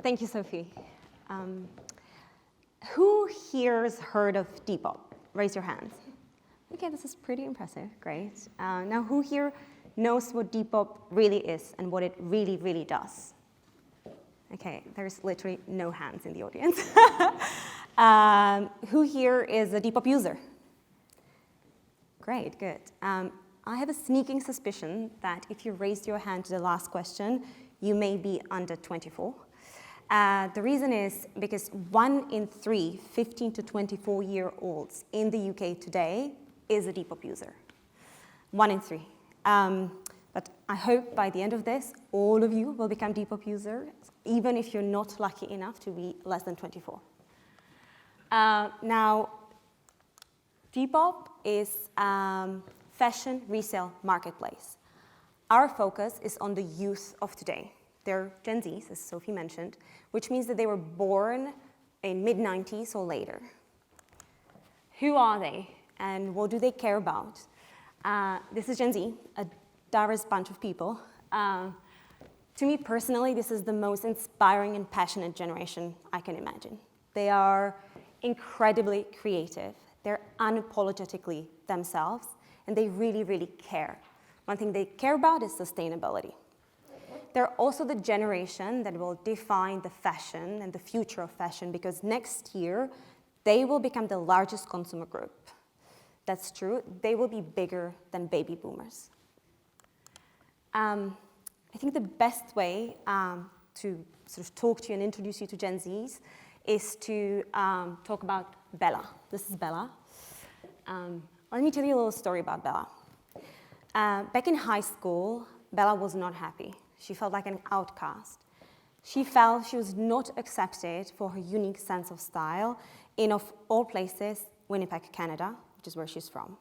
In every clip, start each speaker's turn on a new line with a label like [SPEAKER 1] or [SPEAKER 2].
[SPEAKER 1] Thank you, Sophie. Who here's heard of Depop? Raise your hands. Okay, this is pretty impressive. Great. Now, who here knows what Depop really is and what it really, really does? Okay, there's literally no hands in the audience. Who here is a Depop user? Great, good. I have a sneaking suspicion that if you raised your hand to the last question, you may be under 24. The reason is because 1 in 3 15 to 24-year-olds in the UK today is a Depop user. 1 in 3. But I hope by the end of this, all of you will become Depop users, even if you're not lucky enough to be less than 24. Now, Depop is fashion resale marketplace. Our focus is on the youth of today. They're Gen Zs, as Sophie mentioned, which means that they were born in mid-90s or later. Who are they and what do they care about? This is Gen Z, a diverse bunch of people. To me personally, this is the most inspiring and passionate generation I can imagine. They are incredibly creative. They're unapologetically themselves, and they really, really care. One thing they care about is sustainability. They're also the generation that will define the fashion and the future of fashion, because next year, they will become the largest consumer group. That's true. They will be bigger than baby boomers. I think the best way to sort of talk to you and introduce you to Gen Zs is to talk about Bella. This is Bella. Let me tell you a little story about Bella. Back in high school, Bella was not happy. She felt like an outcast. She felt she was not accepted for her unique sense of style in, of all places, Winnipeg, Canada, which is where she's from.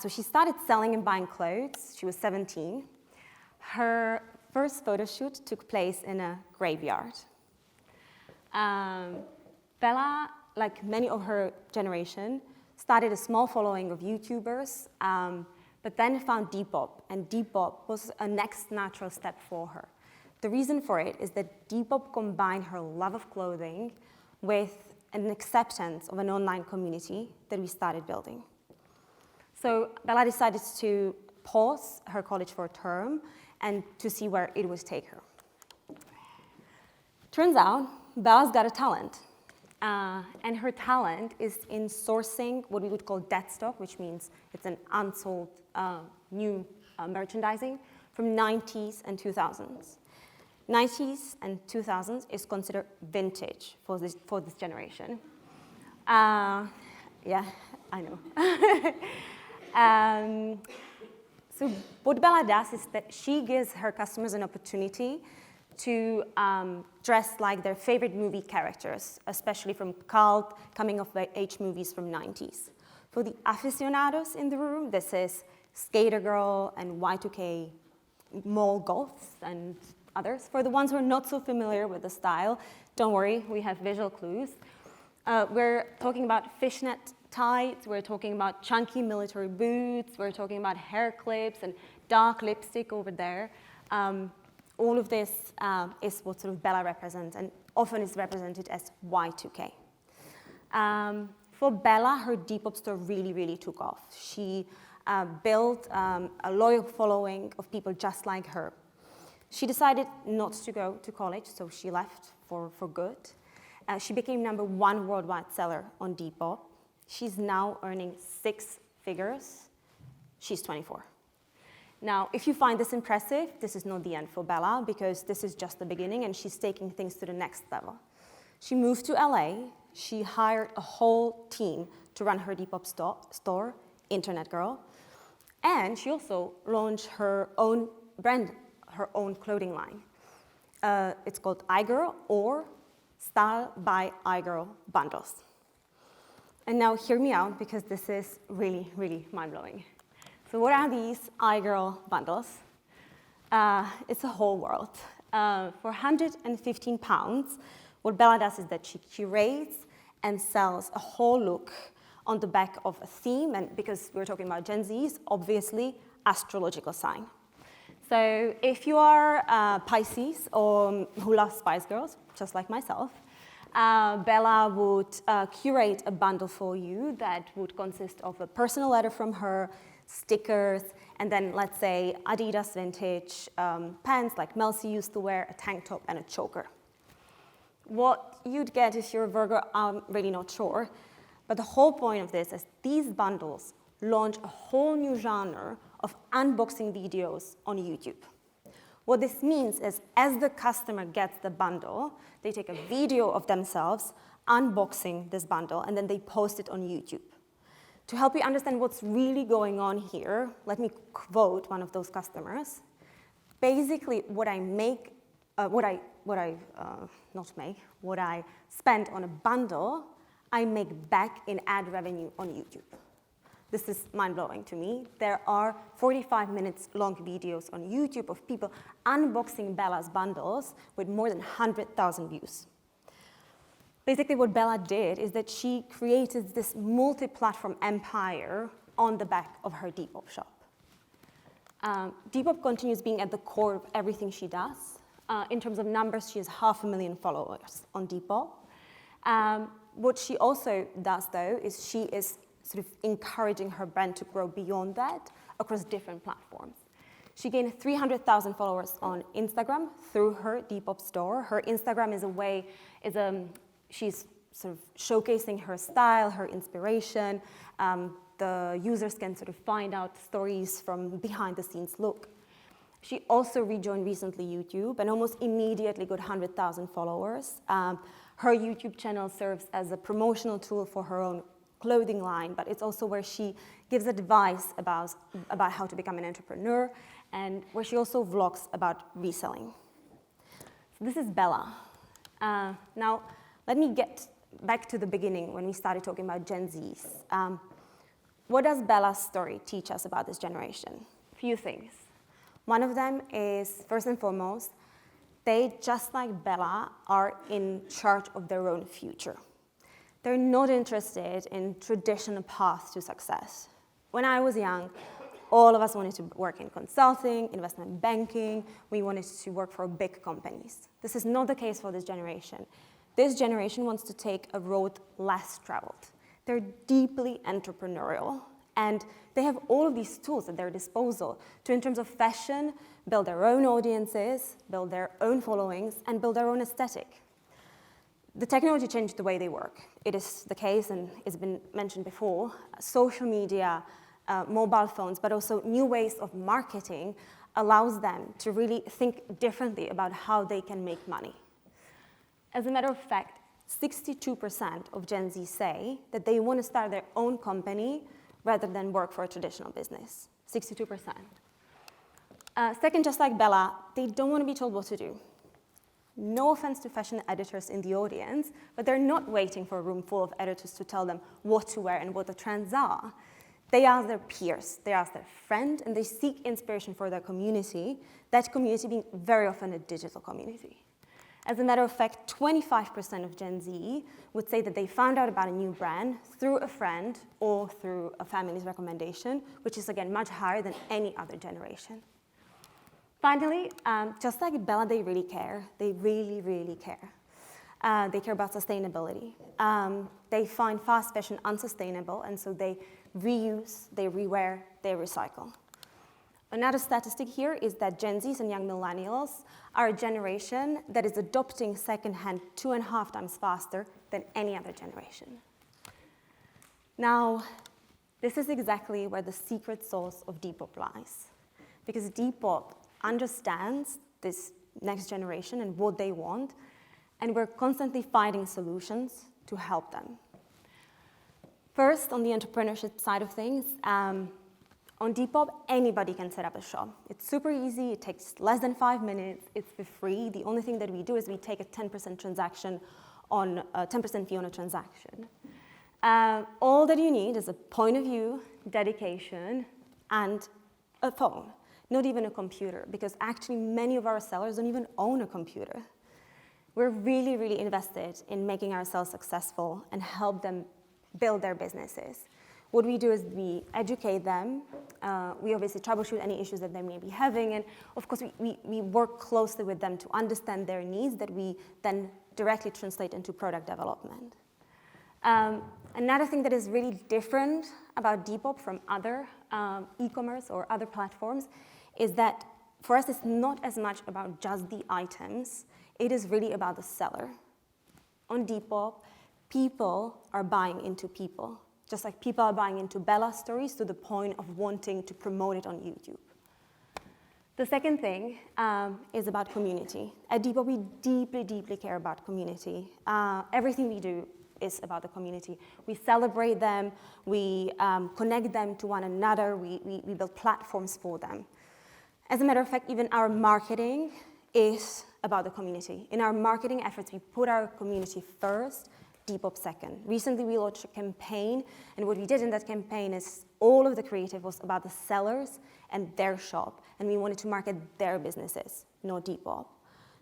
[SPEAKER 1] So she started selling and buying clothes. She was 17. Her first photo shoot took place in a graveyard. Bella, like many of her generation, started a small following of YouTubers, but then found Depop, and Depop was a next natural step for her. The reason for it is that Depop combined her love of clothing with an acceptance of an online community that we started building. So Bella decided to pause her college for a term and to see where it would take her. Turns out, Bella's got a talent. And her talent is in sourcing what we would call dead stock, which means it's an unsold new merchandising from 90s and 2000s. 90s and 2000s is considered vintage for this generation. Yeah, I know. So what Bella does is that she gives her customers an opportunity to dress like their favorite movie characters, especially from cult coming-of-age movies from 90s. For the aficionados in the room, this is Skater Girl and Y2K mall goths and others. For the ones who are not so familiar with the style, don't worry, we have visual clues. We're talking about fishnet tights, we're talking about chunky military boots, we're talking about hair clips and dark lipstick over there. All of this is what sort of Bella represents, and often is represented as Y2K. For Bella, her Depop store really, really took off. She built a loyal following of people just like her. She decided not to go to college, so she left for good. She became #1 worldwide seller on Depop. She's now earning 6 figures. She's 24. Now, if you find this impressive, this is not the end for Bella, because this is just the beginning, and she's taking things to the next level. She moved to LA. She hired a whole team to run her Depop store, Internet Girl, and she also launched her own brand, her own clothing line. It's called iGirl, or Style by iGirl Bundles. And now hear me out, because this is really, really mind-blowing. So what are these iGirl bundles? It's a whole world. For £115, what Bella does is that she curates and sells a whole look on the back of a theme, and because we're talking about Gen Zs, obviously, astrological sign. So if you are Pisces or who loves Spice Girls, just like myself, Bella would curate a bundle for you that would consist of a personal letter from her, stickers, and then let's say Adidas vintage pants like Mel C used to wear, a tank top and a choker. What you'd get if you're a Virgo, I'm really not sure, but the whole point of this is these bundles launch a whole new genre of unboxing videos on YouTube. What this means is as the customer gets the bundle, they take a video of themselves unboxing this bundle and then they post it on YouTube. To help you understand what's really going on here, let me quote one of those customers. Basically, what I spend on a bundle, I make back in ad revenue on YouTube. This is mind-blowing to me. There are 45 minutes long videos on YouTube of people unboxing Bella's bundles with more than 100,000 views. Basically, what Bella did is that she created this multi-platform empire on the back of her Depop shop. Depop continues being at the core of everything she does. In terms of numbers, she has 500,000 followers on Depop. What she also does, though, is she is sort of encouraging her brand to grow beyond that across different platforms. She gained 300,000 followers on Instagram through her Depop store. Her Instagram she's sort of showcasing her style, her inspiration. The users can sort of find out stories from behind the scenes look. She also rejoined recently YouTube and almost immediately got 100,000 followers. Her YouTube channel serves as a promotional tool for her own clothing line, but it's also where she gives advice about how to become an entrepreneur and where she also vlogs about reselling. So this is Bella. Now, let me get back to the beginning when we started talking about Gen Zs. What does Bella's story teach us about this generation? A few things. One of them is, first and foremost, they, just like Bella, are in charge of their own future. They're not interested in traditional paths to success. When I was young, all of us wanted to work in consulting, investment banking. We wanted to work for big companies. This is not the case for this generation. This generation wants to take a road less traveled. They're deeply entrepreneurial, and they have all of these tools at their disposal to, in terms of fashion, build their own audiences, build their own followings, and build their own aesthetic. The technology changed the way they work. It is the case, and it's been mentioned before, social media, mobile phones, but also new ways of marketing allows them to really think differently about how they can make money. As a matter of fact, 62% of Gen Z say that they want to start their own company rather than work for a traditional business. 62%. Second, just like Bella, they don't want to be told what to do. No offense to fashion editors in the audience, but they're not waiting for a room full of editors to tell them what to wear and what the trends are. They ask their peers, they ask their friend, and they seek inspiration for their community, that community being very often a digital community. As a matter of fact, 25% of Gen Z would say that they found out about a new brand through a friend or through a family's recommendation, which is, again, much higher than any other generation. Finally, just like Bella, they really care. They really, really care. They care about sustainability. They find fast fashion unsustainable, and so they reuse, they rewear, they recycle. Another statistic here is that Gen Zs and young millennials are a generation that is adopting secondhand 2.5 times faster than any other generation. Now, this is exactly where the secret sauce of Depop lies, because Depop understands this next generation and what they want, and we're constantly finding solutions to help them. First, on the entrepreneurship side of things, on Depop, anybody can set up a shop. It's super easy, it takes less than 5 minutes, it's for free. The only thing that we do is we take a 10% transaction on a 10% fee on a transaction. All that you need is a point of view, dedication, and a phone. Not even a computer, because actually many of our sellers don't even own a computer. We're really, really invested in making ourselves successful and help them build their businesses. What we do is we educate them. We obviously troubleshoot any issues that they may be having. And of course, we work closely with them to understand their needs that we then directly translate into product development. Another thing that is really different about Depop from other e-commerce or other platforms is that for us, it's not as much about just the items. It is really about the seller. On Depop, people are buying into people, just like people are buying into Bella stories to the point of wanting to promote it on YouTube. The second thing is about community. At Depop, we deeply, deeply care about community. Everything we do is about the community. We celebrate them, we connect them to one another, we build platforms for them. As a matter of fact, even our marketing is about the community. In our marketing efforts, we put our community first, Depop second. Recently, we launched a campaign, and what we did in that campaign is all of the creative was about the sellers and their shop, and we wanted to market their businesses, not Depop.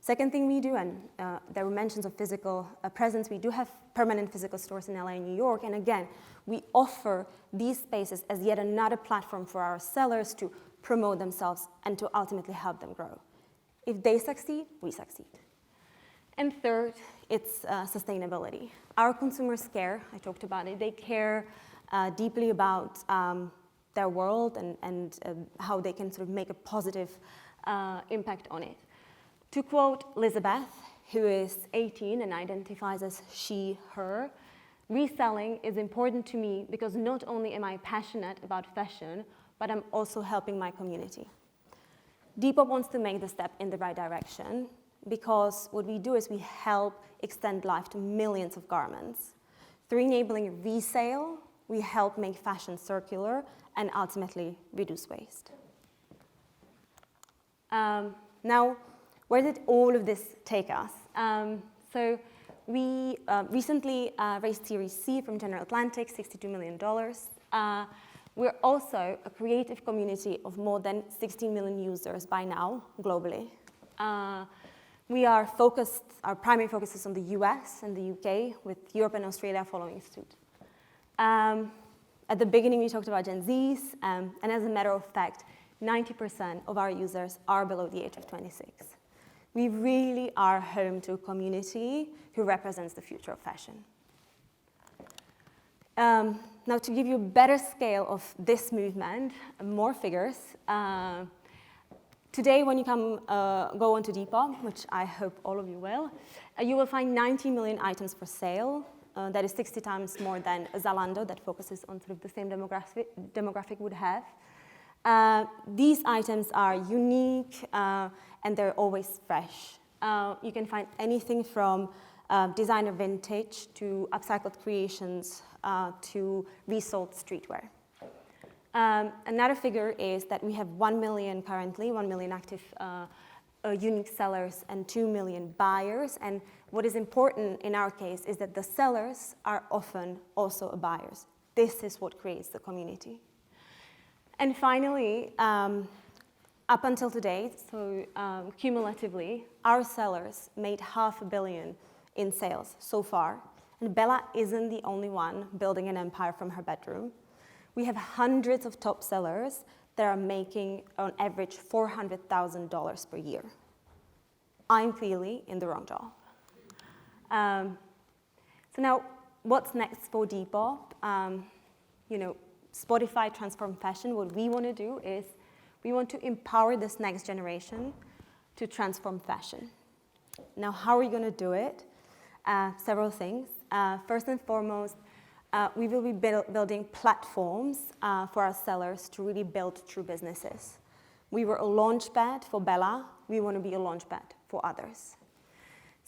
[SPEAKER 1] Second thing we do, and there were mentions of physical presence, we do have permanent physical stores in LA and New York, and again, we offer these spaces as yet another platform for our sellers to promote themselves and to ultimately help them grow. If they succeed, we succeed. And third, it's sustainability. Our consumers care, I talked about it, they care deeply about their world and how they can sort of make a positive impact on it. To quote Elizabeth, who is 18 and identifies as she, her, reselling is important to me because not only am I passionate about fashion, but I'm also helping my community. Depop wants to make the step in the right direction because what we do is we help extend life to millions of garments. Through enabling resale, we help make fashion circular and ultimately reduce waste. Now, where did all of this take us? So we recently raised Series C from General Atlantic, $62 million. We're also a creative community of more than 16 million users by now, globally. We are focused, our primary focus is on the US and the UK, with Europe and Australia following suit. At the beginning, we talked about Gen Zs, and as a matter of fact, 90% of our users are below the age of 26. We really are home to a community who represents the future of fashion. Now, to give you a better scale of this movement, more figures, today when you go onto Depop, which I hope all of you will find 90 million items for sale. That is 60 times more than Zalando that focuses on sort of the same demographic would have. These items are unique and they're always fresh. You can find anything from designer vintage to upcycled creations to resold streetwear. Another figure is that we have 1 million currently, 1 million active unique sellers and 2 million buyers. And what is important in our case is that the sellers are often also buyers. This is what creates the community. And finally, up until today, so cumulatively, our sellers made $500 million in sales so far. And Bella isn't the only one building an empire from her bedroom. We have hundreds of top sellers that are making, on average, $400,000 per year. I'm clearly in the wrong job. So now, what's next for Depop? Spotify transformed fashion. What we want to do is we want to empower this next generation to transform fashion. Now, how are we going to do it? Several things. First and foremost, we will be building platforms for our sellers to really build true businesses. We were a launchpad for Bella. We want to be a launchpad for others.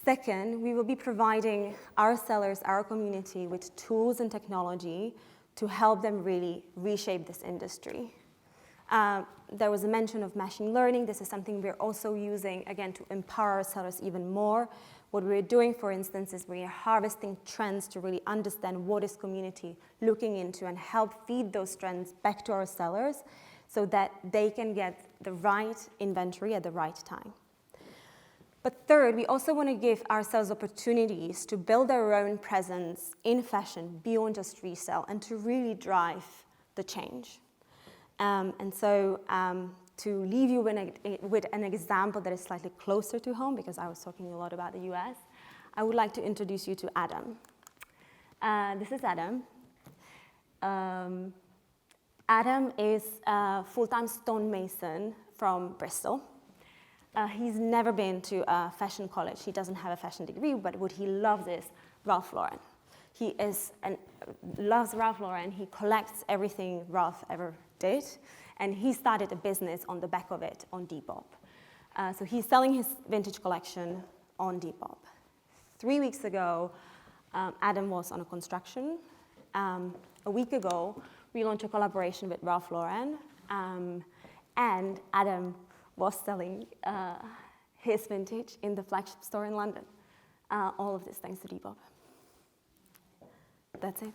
[SPEAKER 1] Second, we will be providing our sellers, our community, with tools and technology to help them really reshape this industry. There was a mention of machine learning. This is something we're also using, again, to empower our sellers even more. What we're doing, for instance, is we are harvesting trends to really understand what is community looking into and help feed those trends back to our sellers so that they can get the right inventory at the right time. But third, we also want to give ourselves opportunities to build our own presence in fashion beyond just resale and to really drive the change. And so to leave you with an example that is slightly closer to home, because I was talking a lot about the US, I would like to introduce you to Adam. This is Adam. Adam is a full-time stonemason from Bristol. He's never been to a fashion college. He doesn't have a fashion degree, but what he loves is Ralph Lauren. He loves Ralph Lauren. He collects everything Ralph ever did, and he started a business on the back of it on Depop. So he's selling his vintage collection on Depop. 3 weeks ago, Adam was on a construction. A week ago, we launched a collaboration with Ralph Lauren, and Adam was selling his vintage in the flagship store in London. All of this thanks to Depop. That's it.